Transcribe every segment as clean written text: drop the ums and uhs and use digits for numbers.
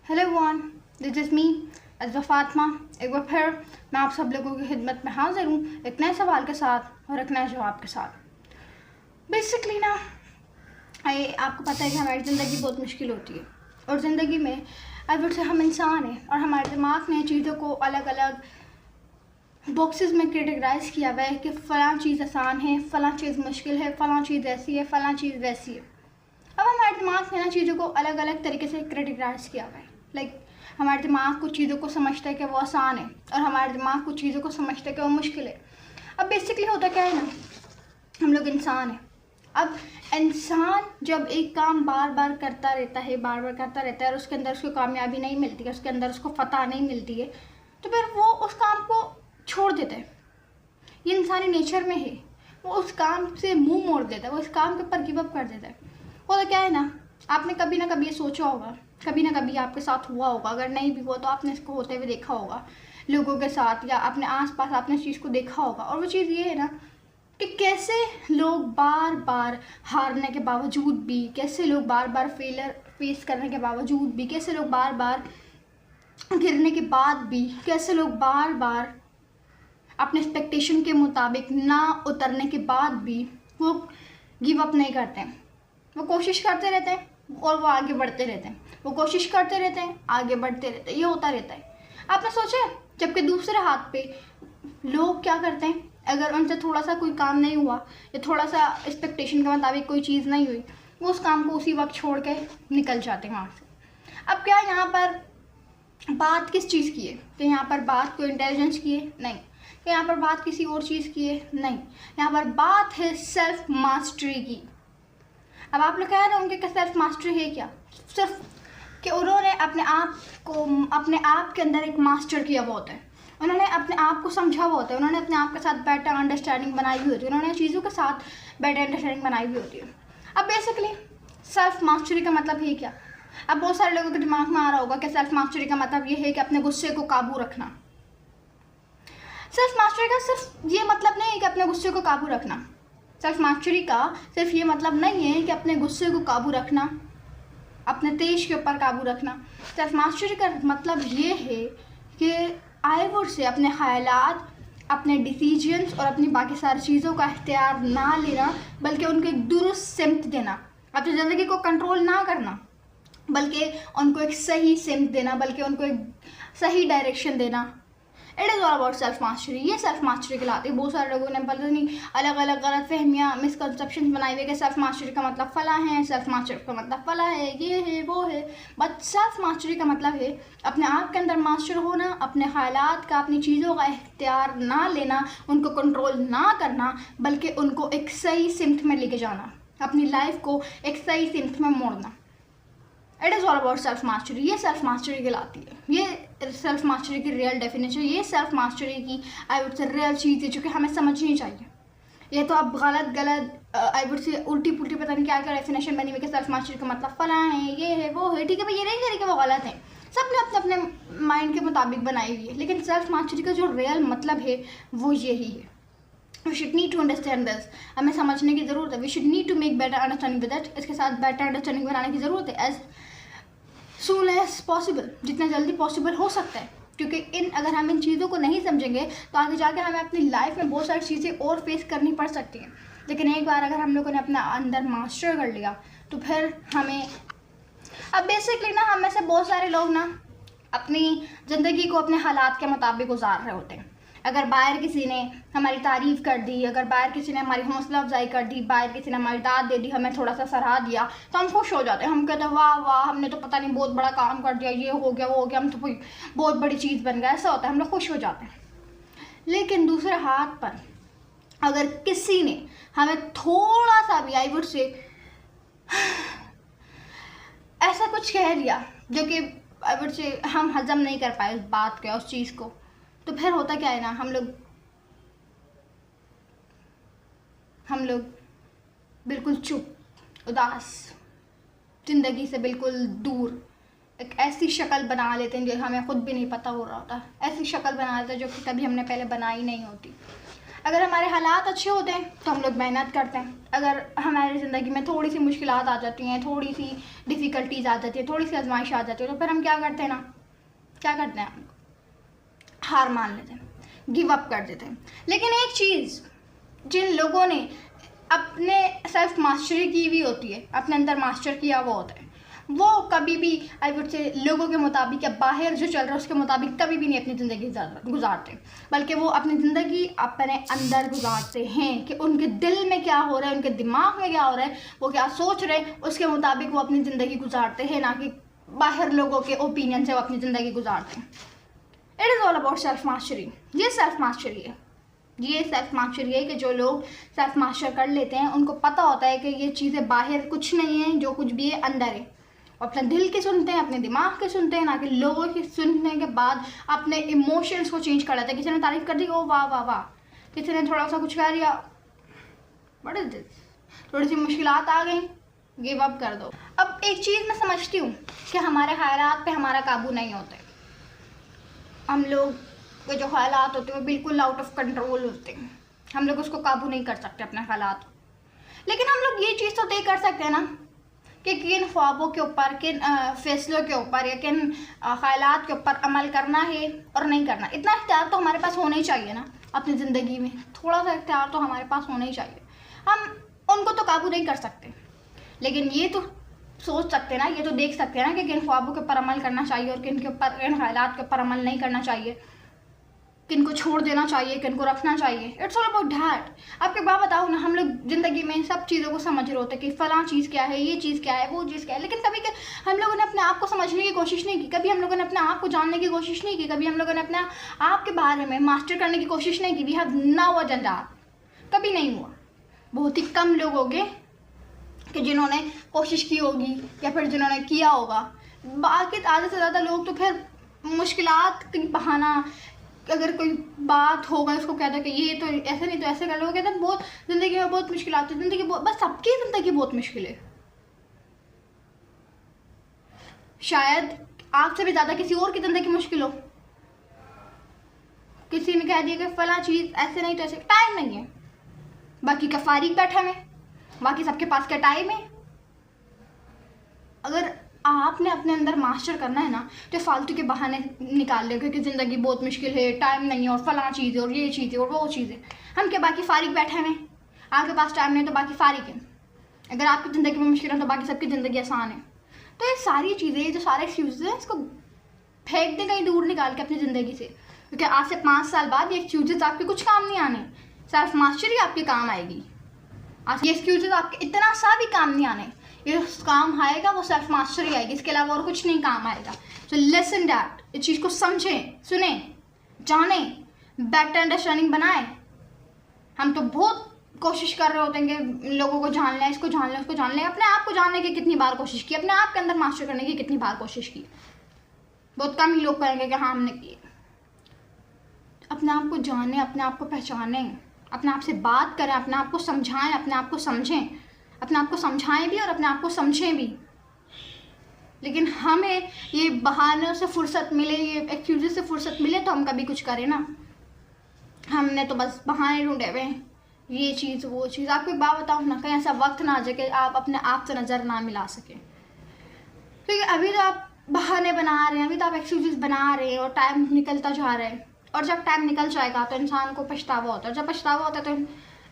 Hello everyone, this is me Azwa Fatima. एक बार फिर मैं आप सब लोगों की खिदमत में हाजिर हूँ एक नए सवाल के साथ और एक नए जवाब के साथ। बेसिकली ना आपको पता है कि हमारी ज़िंदगी बहुत मुश्किल होती है और ज़िंदगी में अगर से हम इंसान हैं और हमारे दिमाग ने चीज़ों को अलग अलग बॉक्सेस में कैटेगराइज किया हुआ है कि फ़लाँ चीज़ आसान है, फ़लाँ चीज़ मुश्किल है, फ़लाँ चीज़ ऐसी है, फ़लाँ चीज़ वैसी है। अब हमारे दिमाग ने ना चीज़ों को अलग अलग तरीके से कैटेगराइज किया हुआ है। हमारे दिमाग कुछ चीज़ों को समझता है कि वो आसान है और हमारे दिमाग कुछ चीज़ों को समझता है कि वो मुश्किल है। अब बेसिकली होता क्या है ना, हम लोग इंसान हैं। अब इंसान जब एक काम बार बार करता रहता है और उसके अंदर उसको कामयाबी नहीं मिलती है, उसके अंदर उसको फतह नहीं मिलती है, तो फिर वो उस काम को छोड़ देता है। ये इंसानी नेचर में है, वो उस काम से मुंह मोड़ देता है, वो इस काम के ऊपर गिव अप कर देता है। होता क्या है ना, आपने कभी ना कभी ये सोचा होगा, कभी ना कभी आपके साथ हुआ होगा, अगर नहीं भी हुआ तो आपने इसको होते हुए देखा होगा लोगों के साथ या अपने आसपास आपने इस चीज़ को देखा होगा। और वो चीज़ ये है ना कि कैसे लोग बार बार हारने के बावजूद भी, कैसे लोग बार बार फेलियर फेस करने के बावजूद भी, कैसे लोग बार बार गिरने के बाद भी, कैसे लोग बार बार अपने एक्सपेक्टेशन के मुताबिक ना उतरने के बाद भी वो गिव अप नहीं करते हैं। वो कोशिश करते रहते हैं और वो आगे बढ़ते रहते हैं, वो कोशिश करते रहते हैं, आगे बढ़ते रहते हैं। ये होता रहता है। आपने सोचा है, जबकि दूसरे हाथ पे लोग क्या करते हैं, अगर उनसे थोड़ा सा कोई काम नहीं हुआ या थोड़ा सा एक्सपेक्टेशन के मुताबिक कोई चीज़ नहीं हुई, वो उस काम को उसी वक्त छोड़ के निकल जाते हैं वहाँ से। अब क्या यहाँ पर बात किस चीज़ की है? कि यहाँ पर बात कोई इंटेलिजेंस की है? नहीं। कि यहाँ पर बात किसी और चीज़ की है? नहीं। यहाँ पर बात है सेल्फ मास्टरी की। अब आप लोग कह रहे होंगे कि सेल्फ मास्टरी है क्या? सिर्फ कि उन्होंने अपने आप को, अपने आप के अंदर एक मास्टर किया हुआ होता है, उन्होंने अपने आप को समझा हुआ होता है, उन्होंने अपने आप के साथ बेटर अंडरस्टैंडिंग बनाई हुई होती है, उन्होंने चीज़ों के साथ बेटर अंडरस्टैंडिंग बनाई हुई होती है। अब बेसिकली सेल्फ मास्टरी का मतलब है क्या? अब बहुत सारे लोगों के दिमाग में आ रहा होगा कि सेल्फ मास्टरी का मतलब ये है कि अपने गुस्से को काबू रखना। सेल्फ मास्टरी का सिर्फ ये मतलब नहीं है कि अपने गुस्से को काबू रखना। सेल्फ मास्टरी का सिर्फ ये मतलब नहीं है कि अपने गुस्से को काबू रखना, अपने तेज के ऊपर काबू रखना। सेल्फ मास्टरी का मतलब ये है कि आए वो से अपने ख्यालात, अपने डिसीजंस और अपनी बाकी सारी चीज़ों का इख्तियार ना लेना, बल्कि उनको एक दुरुस्त सिमत देना। अपनी ज़िंदगी को कंट्रोल ना करना, बल्कि उनको एक सही सिमत देना, बल्कि उनको एक सही डायरेक्शन देना। It is all about self mastery. ये सेल्फ मास्टरी कहलाती है। बहुत सारे लोगों ने पता नहीं अलग अलग गलत फहमियाँ, मिसकंसेप्शन बनाई हुई कि सेल्फ मास्टरी का मतलब फला है, सेल्फ मास्टरी का मतलब फला है, ये है वो है। बट सेल्फ मास्टरी का मतलब है अपने आप के अंदर मास्टर होना, अपने ख्यालात का, अपनी चीज़ों का इख्तियार ना लेना, उनको कंट्रोल ना करना, बल्कि उनको एक सही सिमत में लेके जाना, अपनी लाइफ को एक सही सिमत में मोड़ना। It is all about self mastery. ये सेल्फ मास्टरी कहलाती है। ये सेल्फ मास्टरी की रियल डेफिनेशन, ये सेल्फ मास्टरी की आई वुड से रियल चीज़ है जो कि हमें समझनी चाहिए। ये तो अब गलत आई वुड से उल्टी पुल्टी पता नहीं क्या क्या डेफिनेशन बनी हुई कि सेल्फ मास्टरी का मतलब फला है, ये है वो है। ठीक है भाई, ये नहीं कह रही कि वो गलत है, सब ने अपने अपने माइंड के मुताबिक बनाई हुई है, लेकिन सेल्फ मास्टरी का जो रियल मतलब है वो यही है। We should need to understand this। हमें समझने की ज़रूरत है। We should need to make better understanding with it। इसके साथ बेटर अंडरस्टैंडिंग बनाने की ज़रूरत है एज सून एज पॉसिबल, जितना जल्दी पॉसिबल हो सकता है। क्योंकि अगर हम इन चीज़ों को नहीं समझेंगे तो आगे जाके हमें अपनी लाइफ में बहुत सारी चीज़ें और फेस करनी पड़ सकती हैं। लेकिन एक बार अगर हम लोगों ने अपना अंदर मास्टर कर लिया तो फिर हमें, अब बेसिकली ना हम में से बहुत सारे लोग ना अपनी ज़िंदगी को अपने हालात के मुताबिक गुजार रहे होते हैं। अगर बाहर किसी ने हमारी तारीफ़ कर दी, अगर बाहर किसी ने हमारी हौसला अफजाई कर दी, बाहर किसी ने हमारी दाद दे दी, हमें थोड़ा सा सराहा दिया, तो हम खुश हो जाते हैं। हम कहते हैं वाह वाह, हमने तो पता नहीं बहुत बड़ा काम कर दिया, ये हो गया वो हो गया, हम तो कोई बहुत बड़ी चीज़ बन गया। ऐसा होता है, हम लोग खुश हो जाते हैं। लेकिन दूसरे हाथ पर अगर किसी ने हमें थोड़ा सा भी आई वुड से ऐसा कुछ कह दिया जो कि आई वुड से हम हजम नहीं कर पाए उस बात को, उस चीज़ को, तो फिर होता क्या है ना, हम लोग बिल्कुल चुप, उदास, ज़िंदगी से बिल्कुल दूर एक ऐसी शक्ल बना लेते हैं जो हमें खुद भी नहीं पता हो रहा होता, ऐसी शक्ल बना लेते हैं जो कि कभी हमने पहले बनाई नहीं होती। अगर हमारे हालात अच्छे होते हैं तो हम लोग मेहनत करते हैं। अगर हमारी ज़िंदगी में थोड़ी सी मुश्किलात आ जाती हैं, थोड़ी सी डिफ़िकल्टीज आ जाती है, थोड़ी सी आजमाइश आ जाती है, तो फिर हम क्या करते हैं ना, क्या करते हैं, हम हार मान लेते हैं, गिव अप कर देते हैं। लेकिन एक चीज़, जिन लोगों ने अपने सेल्फ मास्टरी की हुई होती है, अपने अंदर मास्टर किया हुआ होता है, वो कभी भी आई वुड से लोगों के मुताबिक या बाहर जो चल रहा है उसके मुताबिक कभी भी नहीं अपनी ज़िंदगी गुजारते, बल्कि वो अपनी ज़िंदगी अपने अंदर गुजारते हैं कि उनके दिल में क्या हो रहा है, उनके दिमाग में क्या हो रहा है, वो क्या सोच रहे हैं, उसके मुताबिक वो अपनी ज़िंदगी गुजारते हैं, ना कि बाहर लोगों के ओपिनियन से वो अपनी ज़िंदगी गुजारते हैं। It is all about self mastery. ये सेल्फ मास्टरी है, ये सेल्फ मास्टरी है कि जो लोग सेल्फ मास्टर कर लेते हैं उनको पता होता है कि ये चीज़ें बाहर कुछ नहीं है, जो कुछ भी है अंदर है। अपने दिल के सुनते हैं, अपने दिमाग के सुनते हैं, ना कि लोगों के सुनने के बाद अपने इमोशंस को चेंज कर लेते हैं। किसी ने तारीफ़ कर दी, ओ वाह वाह वाह, किसी ने थोड़ा सा कुछ कह दिया, व्हाट इज दिस, थोड़ी सी मुश्किलात आ गई, गिव अप कर दो। अब एक चीज़ मैं समझती हूँ कि हमारे ख्यालात पे हमारा काबू नहीं होते। हम लोग के जो ख्यालात होते हैं वो बिल्कुल आउट ऑफ कंट्रोल होते हैं, हम लोग उसको काबू नहीं कर सकते अपने ख्यालात। लेकिन हम लोग ये चीज़ तो तय कर सकते हैं ना कि किन ख्वाबों के ऊपर, किन फैसलों के ऊपर या किन ख्यालात के ऊपर अमल करना है और नहीं करना। इतना इख्तियार तो हमारे पास होना ही चाहिए ना अपनी ज़िंदगी में, थोड़ा सा इख्तियार तो हमारे पास होना ही चाहिए। हम उनको तो काबू नहीं कर सकते, लेकिन ये तो सोच सकते हैं ना, ये तो देख सकते हैं ना कि किन ख्वाबों के ऊपर अमल करना चाहिए और किन के ऊपर, किन ख्यालात के ऊपर अमल नहीं करना चाहिए, किन को छोड़ देना चाहिए, किन को रखना चाहिए। It's all about that. आपके बात बताओ ना, हम लोग ज़िंदगी में सब चीज़ों को समझ रहे होते हैं कि फ़लाँ चीज़ क्या है, ये चीज़ क्या है, वो चीज़ क्या है, लेकिन कभी हम लोगों ने अपने आप को समझने की कोशिश नहीं की, कभी हम लोगों ने अपने आप को जानने की कोशिश नहीं की, कभी हम लोगों ने अपने आप के बारे में मास्टर करने की कोशिश नहीं की। We have not done that, कभी नहीं हुआ। बहुत ही कम लोग होंगे कि जिन्होंने कोशिश की होगी या फिर जिन्होंने किया होगा। बाकी आधे से ज़्यादा लोग तो फिर मुश्किलात की बहाना, अगर कोई बात होगा उसको कहता है कि ये तो ऐसे नहीं तो ऐसे कर लो, कहते हैं बहुत ज़िंदगी में बहुत मुश्किल आती है, ज़िंदगी बहुत, बस सबकी ज़िंदगी बहुत मुश्किल है। शायद आपसे भी ज़्यादा किसी और की ज़िंदगी मुश्किल हो। किसी ने कह दिया कि फला चीज़ ऐसे नहीं तो ऐसे, टाइम नहीं है, बाकी का फारिग बैठा है, बाकी सबके पास क्या टाइम है। अगर आपने अपने अंदर मास्टर करना है ना तो फालतू के बहाने निकाल ले, क्योंकि ज़िंदगी बहुत मुश्किल है, टाइम नहीं है और फला चीज़ है और ये चीज़ है और वो चीज़ है। हम क्या बाकी फारिग बैठे हैं, आपके पास टाइम नहीं तो बाकी फारिग है। अगर आपकी ज़िंदगी में मुश्किल है तो बाकी सबकी ज़िंदगी आसान है। तो ये सारी चीज़ें, जो सारे एक्सक्यूज़ हैं, इसको फेंक दें कहीं दूर निकाल के अपनी ज़िंदगी से, क्योंकि आज से 5 साल बाद ये एक्सक्यूज़ आपके कुछ काम नहीं आने, सेल्फ मास्टरी आपके काम आएगी। आज ये एक्सक्यूज़ आपके इतना सा भी काम नहीं आने, ये काम आएगा वो सेल्फ मास्टरी आएगी, इसके अलावा और कुछ नहीं काम आएगा। सो लिसन दैट, इस चीज़ को समझें, सुने, जानें, बेटर अंडरस्टैंडिंग बनाएं। हम तो बहुत कोशिश कर रहे होते हैं कि लोगों को जान लें, इसको जान लें, उसको जान लें। अपने आप को जानने की कितनी बार कोशिश की, अपने आप के अंदर मास्टर करने की कितनी बार कोशिश की। बहुत कम ही लोग कहेंगे कि हाँ हमने की। अपने आप को जानें, अपने आप को पहचानें, अपने आप से बात करें, अपने आप को समझाएं, अपने आप को समझें, अपने आप को समझाएं भी और अपने आप को समझें भी। लेकिन हमें ये बहानों से फुर्सत मिले, ये एक्सक्यूज़ से फुर्सत मिले तो हम कभी कुछ करें ना। हमने तो बस बहाने ढूंढे हुए हैं, ये चीज़ वो चीज़। आपको एक बात बताऊँ ना, कहीं ऐसा वक्त ना आ जाए कि आप अपने आप से नज़र ना मिला सकें, क्योंकि अभी तो आप बहाने बना रहे हैं, अभी तो आप एक्सक्यूज़ बना रहे हैं और टाइम निकलता जा रहा है। और जब टाइम निकल जाएगा तो इंसान को पछतावा होता है, जब पछतावा होता है तो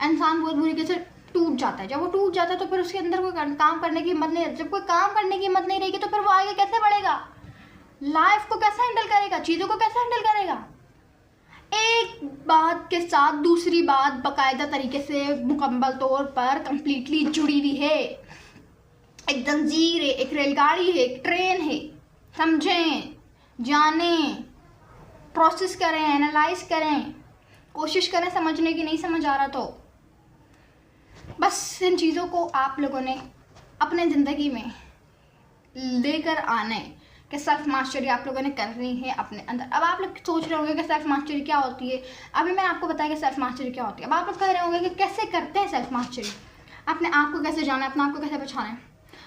इंसान बहुत बुरी तरीके से टूट जाता है। जब वो टूट जाता है तो फिर उसके अंदर कोई काम करने की हिम्मत नहीं रहती। जब कोई काम करने की हिम्मत नहीं रहेगी तो फिर वो आगे कैसे बढ़ेगा, लाइफ को कैसे हैंडल करेगा, चीज़ों को कैसे हैंडल करेगा। एक बात के साथ दूसरी बात बाकायदा तरीके से मुकम्मल तौर पर कंप्लीटली जुड़ी हुई है। एक जंजीर है, एक रेलगाड़ी है, एक ट्रेन है। समझें, जानें, प्रोसेस करें, एनालाइज करें, कोशिश करें समझने की। नहीं समझ आ रहा तो बस इन चीज़ों को आप लोगों ने अपने ज़िंदगी में लेकर आने कि सेल्फ मास्टरी आप लोगों ने करनी है अपने अंदर। अब आप लोग सोच रहे होंगे कि सेल्फ मास्टरी क्या होती है। अभी मैंने आपको बताया कि सेल्फ मास्टरी क्या होती है। अब आप लोग कह रहे होंगे कि कैसे करते हैं सेल्फ मास्टरी, अपने आप को कैसे जाना है, अपने आप को कैसे पहचाना है।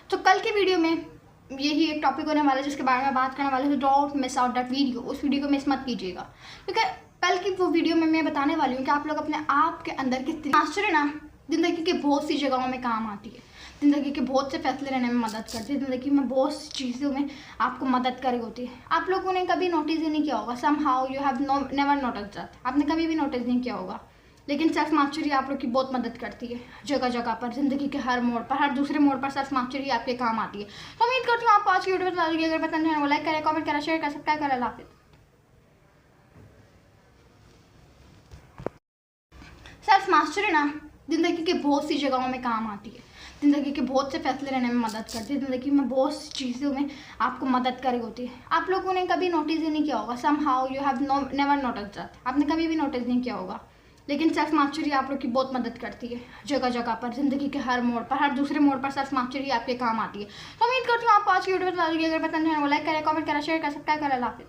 तो कल की वीडियो में यही एक टॉपिक होने वाला है जिसके बारे में बात करने वाले हैं। Don't miss out that video, उस वीडियो को मिस मत कीजिएगा, क्योंकि कल की वो वीडियो में मैं बताने वाली हूँ कि आप लोग अपने आप के अंदर की मास्टरी ना ज़िंदगी के बहुत सी जगहों में काम आती है। ज़िंदगी के बहुत से फैसले लेने में मदद करती है। ज़िंदगी में बहुत सी चीज़ों में आपको मदद करी होती है। आप लोगों ने कभी नोटिस ही नहीं किया होगा, somehow you have never notice that, आपने कभी भी नोटिस नहीं किया होगा, लेकिन सेल्फ मास्टरी आप लोग की बहुत मदद करती है जगह जगह पर, ज़िंदगी के हर मोड़ पर, हर दूसरे मोड़ पर सेल्फ मास्टरी आपके काम आती है। तो उम्मीद करती हूँ आपको आज की वीडियो पसंद आएगी। अगर पसंद है वो लाइक करें, कमेंट करें, शेयर करें, सब्सक्राइब करें। अल्लाह हाफिज़। सेल्फ मास्टरी ना ज़िंदगी के बहुत सी जगहों में काम आती है। ज़िंदगी के बहुत से फैसले लेने में मदद करती है। ज़िंदगी में बहुत सी चीज़ों में आपको मदद करी होती है। आप लोगों ने कभी नोटिस ही नहीं किया होगा, somehow you have never notice that, आपने कभी भी नोटिस नहीं किया होगा, लेकिन सेल्फ मास्टरी आप लोग की बहुत मदद करती है जगह जगह पर, ज़िंदगी के हर मोड़ पर, हर दूसरे मोड़ पर सेल्फ मास्टरी आपके काम आती है। तो उम्मीद करती हूँ आपको आज की वीडियो पसंद आएगी। अगर पसंद है वो लाइक करें, कमेंट करें, शेयर करें, सब्सक्राइब करें। अल्लाह हाफिज़।